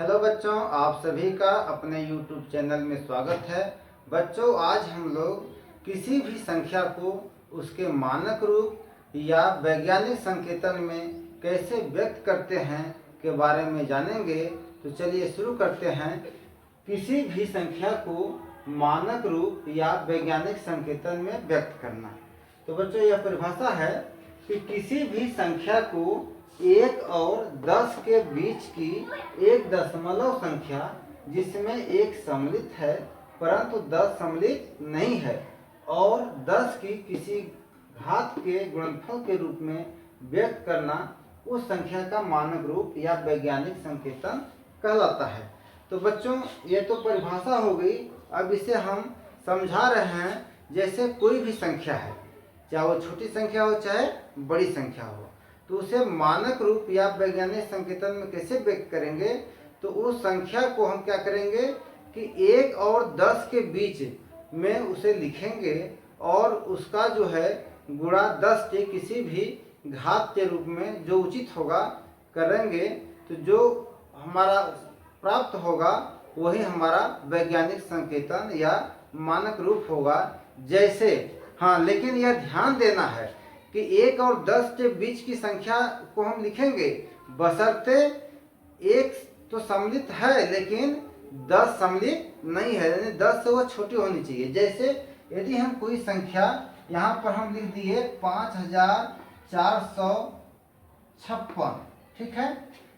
Hello बच्चों, आप सभी का अपने YouTube चैनल में स्वागत है। बच्चों, आज हम लोग किसी भी संख्या को उसके मानक रूप या वैज्ञानिक संकेतन में कैसे व्यक्त करते हैं के बारे में जानेंगे। तो चलिए शुरू करते हैं। किसी भी संख्या को मानक रूप या वैज्ञानिक संकेतन में व्यक्त करना। तो बच्चों, यह परिभाषा है कि किसी भी संख्या को 1 और 10 के बीच की एक दशमलव संख्या जिसमें 1 सम्मिलित है परंतु 10 सम्मिलित नहीं है और 10 की किसी घात के गुणनफल के रूप में व्यक्त करना उस संख्या का मानक रूप या वैज्ञानिक संकेतन कहलाता है। तो बच्चों, ये तो परिभाषा हो गई। अब इसे हम समझा रहे हैं। जैसे कोई भी संख्या है, चाहे वो छोटी संख्या हो चाहे बड़ी संख्या हो, तो उसे मानक रूप या वैज्ञानिक संकेतन में कैसे व्यक्त करेंगे। तो उस संख्या को हम क्या करेंगे कि 1 और 10 के बीच में उसे लिखेंगे और उसका जो है गुणा 10 के किसी भी घात के रूप में जो उचित होगा करेंगे। तो जो हमारा प्राप्त होगा वही हमारा वैज्ञानिक संकेतन या मानक रूप होगा। जैसे लेकिन यह ध्यान देना है कि 1 और 10 के बीच की संख्या को हम लिखेंगे बशर्ते 1 तो सम्मिलित है लेकिन 10 सम्मिलित नहीं है, यानी 10 से वो छोटी होनी चाहिए। जैसे यदि हम कोई संख्या यहाँ पर हम लिख दिए 5456, ठीक है।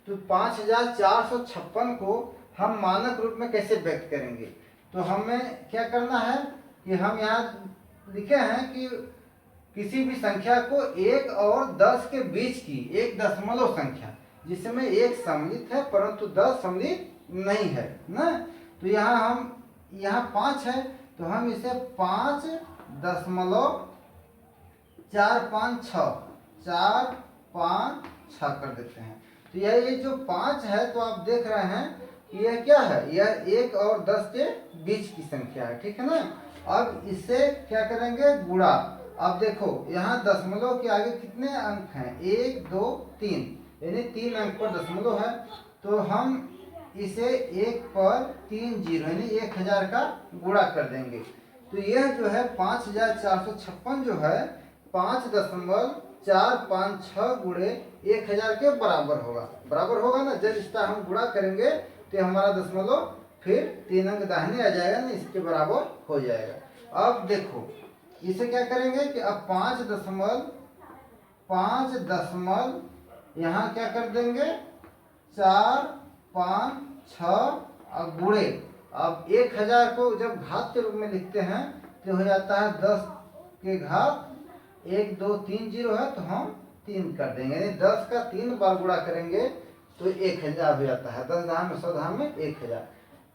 तो 5456 को हम मानक रूप में कैसे व्यक्त करेंगे। तो हमें क्या करना है कि हम यहाँ लिखे हैं कि किसी भी संख्या को 1 और 10 के बीच की एक दशमलव संख्या जिसमें 1 सम्मिलित है परंतु 10 सम्मिलित नहीं है ना। तो यहाँ 5 है तो हम इसे 5.456 कर देते हैं। तो ये जो 5 है तो आप देख रहे हैं कि यह क्या है, यह 1 और 10 के बीच की संख्या है, ठीक है ना। अब इससे क्या करेंगे गुणा। अब देखो यहाँ दशमलव के आगे कितने अंक हैं, 1 2 3, यानी 3 अंक पर दशमलव है। तो हम इसे 1 पर 3 जीरो यानी 1000 का गुणा कर देंगे। तो यह जो है 5456 जो है 5.456 गुणे 1000 के बराबर होगा ना। जब इसका हम गुणा करेंगे तो हमारा दशमलव फिर 3 अंक दाहिने आ जाएगा ना, इसके बराबर हो जाएगा। अब देखो इसे क्या करेंगे कि अब 5 यहाँ क्या कर देंगे 4 5 6 गुणे। अब 1000 को जब घात के रूप में लिखते हैं तो हो जाता है 10 के घात 1 2 3 जीरो है तो हम 3 कर देंगे, यानी 10 का 3 बार गुणा करेंगे तो 1000 हो जाता है। 10 धाम में 100 धाम में 1000।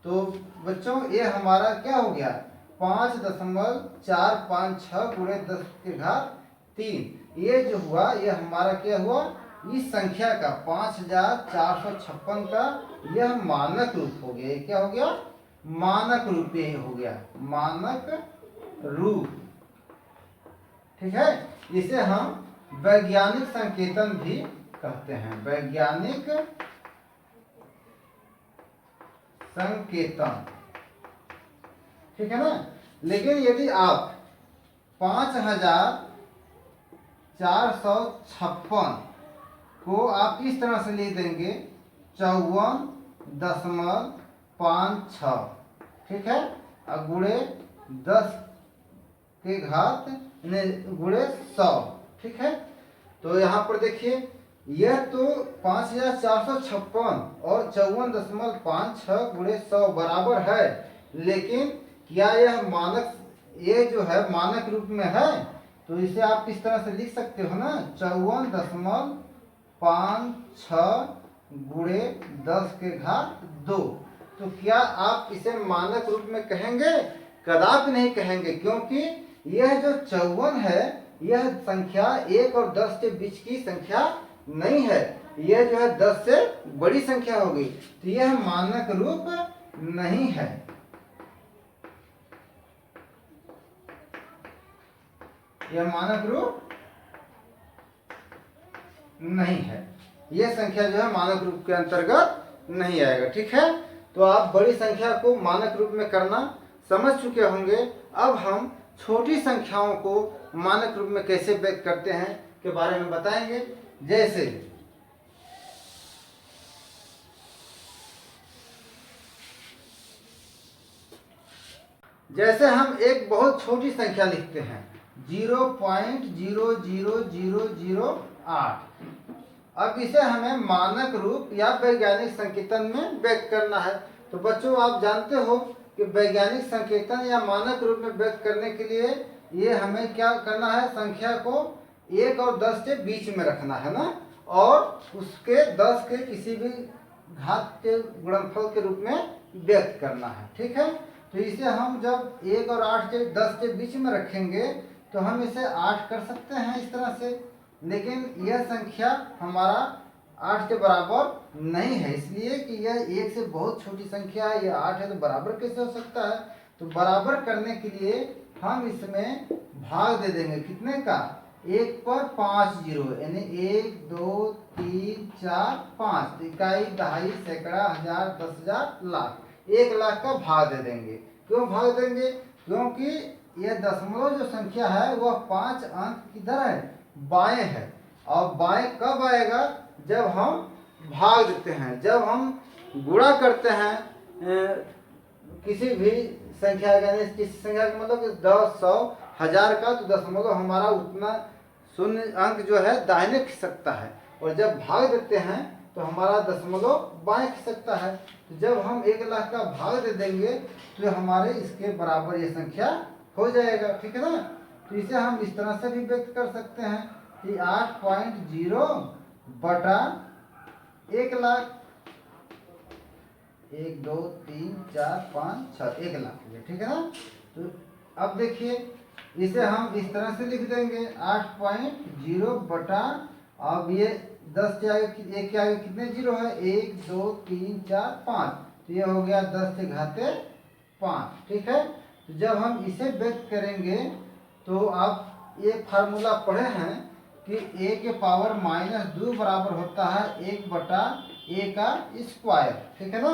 तो बच्चों ये हमारा क्या हो गया 5.456 गुणे 10 के घात 3। ये जो हुआ ये हमारा क्या हुआ, इस संख्या का 5456 का यह मानक रूप हो गया। ये क्या हो गया, मानक रूप ये हो गया, मानक रूप, ठीक है। इसे हम वैज्ञानिक संकेतन भी कहते हैं, वैज्ञानिक संकेतन, ठीक है ना। लेकिन यदि आप 5456 को आप इस तरह से लिख देंगे 54.56, ठीक है, और गुणे 10 के घात गुणे 100, ठीक है। तो यहाँ पर देखिए यह तो 5456 और 54.56 गुणे 100 बराबर है, लेकिन क्या यह मानक ये जो है मानक रूप में है। तो इसे आप इस तरह से लिख सकते हो ना 54.56 गुणे 10 के घात 2। तो क्या आप इसे मानक रूप में कहेंगे, कदापि नहीं कहेंगे, क्योंकि यह जो 54 है यह संख्या 1 और 10 के बीच की संख्या नहीं है, यह जो है 10 से बड़ी संख्या होगी। तो यह मानक रूप नहीं है, यह मानक रूप नहीं है। यह संख्या जो है मानक रूप के अंतर्गत नहीं आएगा। ठीक है, तो आप बड़ी संख्या को मानक रूप में करना समझ चुके होंगे। अब हम छोटी संख्याओं को मानक रूप में कैसे व्यक्त करते हैं के बारे में बताएंगे। जैसे हम एक बहुत छोटी संख्या लिखते हैं 0.00008। अब इसे हमें मानक रूप या वैज्ञानिक संकेतन में व्यक्त करना है। तो बच्चों आप जानते हो कि वैज्ञानिक संकेतन या मानक रूप में व्यक्त करने के लिए ये हमें क्या करना है, संख्या को 1 और 10 के बीच में रखना है ना, और उसके 10 के किसी भी घात के गुणनफल के रूप में व्यक्त करना है। ठीक है, तो इसे हम जब 1 और 8 के 10 के बीच में रखेंगे तो हम इसे 8 कर सकते हैं इस तरह से, लेकिन यह संख्या हमारा 8 के बराबर नहीं है, इसलिए कि यह 1 से बहुत छोटी संख्या है। यह 8 है तो बराबर कैसे हो सकता है। तो बराबर करने के लिए हम इसमें भाग दे देंगे कितने का, 1 पर 5 जीरो, यानी 1 2 3 4 5, इकाई दहाई सैकड़ा हजार 10,000 लाख, 1 लाख का भाग दे देंगे। क्यों भाग देंगे, क्योंकि यह दशमलव जो संख्या है वह 5 अंक किधर है, बाएं है। और बाएं कब आएगा, जब हम भाग देते हैं, जब हम गुणा करते हैं किसी भी संख्या, यानी किसी संख्या का मतलब 10 100 1000 का, तो दशमलव हमारा उतना शून्य अंक जो है दाहिने खिसकता है, और जब भाग देते हैं तो हमारा दशमलव बाएं खिसकता है। तो जब हम 1 लाख का भाग दे देंगे तो हमारे इसके बराबर ये संख्या हो जाएगा। ठीक है ना, तो इसे हम इस तरह से भी व्यक्त कर सकते हैं कि 8.0 बटा 1 लाख, 1 2 3 4 5 6, 1 लाख। ठीक है ना, तो अब देखिए इसे हम इस तरह से लिख देंगे 8.0 बटा, अब ये 10 के आगे 1 के आगे कितने जीरो है, 1 2 3 4 5, तो ये हो गया 10 के घाते 5। ठीक है, तो जब हम इसे व्यक्त करेंगे तो आप ये फार्मूला पढ़े हैं कि a के पावर -2 बराबर होता है 1 बटा a का स्क्वायर। ठीक है ना,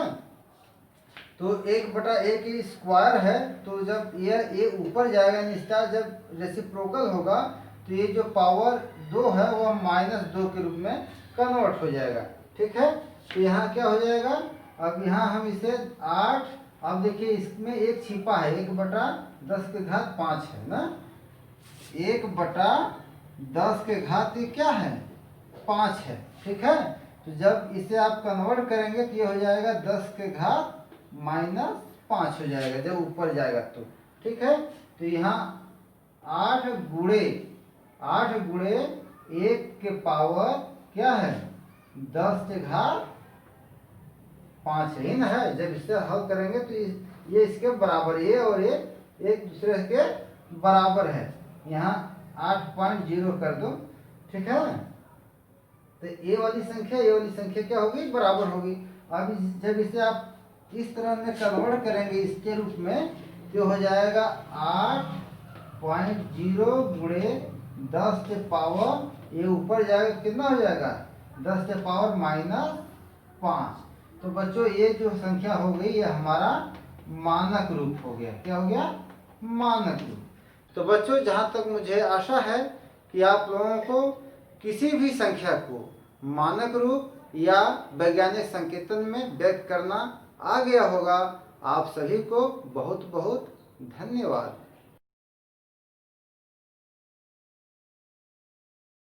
तो 1 बटा a की स्क्वायर है, तो जब यह a ऊपर जाएगा यानी इसका जब रेसिप्रोकल होगा तो ये जो पावर 2 है वह -2 के रूप में कन्वर्ट हो जाएगा। ठीक है, तो यहाँ क्या हो जाएगा, अब यहाँ हम इसे 8, अब देखिए इसमें एक छिपा है, 1 बटा 10 के घात 5 है ना, 1 बटा 10 के घात ये क्या है, 5 है। ठीक है, तो जब इसे आप कन्वर्ट करेंगे तो ये हो जाएगा 10 के घात -5 हो जाएगा जब ऊपर जाएगा तो। ठीक है, तो यहाँ 8 गुणे 1 के पावर क्या है, 10 के घात 5 ही ना है। जब इसे हल करेंगे तो ये इसके बराबर, ये और ये एक दूसरे के बराबर है, यहाँ 8.0 कर दो। ठीक है, तो ये वाली संख्या क्या होगी, बराबर होगी। अब जब इसे आप इस तरह में कन्वर्ट करेंगे इसके रूप में तो हो जाएगा 8.0 गुणे 10 के पावर, ये ऊपर जाएगा कितना हो जाएगा, 10 के पावर -5। तो बच्चों ये जो संख्या हो गई ये हमारा मानक रूप हो गया। क्या हो गया, मानक रूप। तो बच्चों जहाँ तक मुझे आशा है कि आप लोगों को किसी भी संख्या को मानक रूप या वैज्ञानिक संकेतन में व्यक्त करना आ गया होगा। आप सभी को बहुत बहुत धन्यवाद।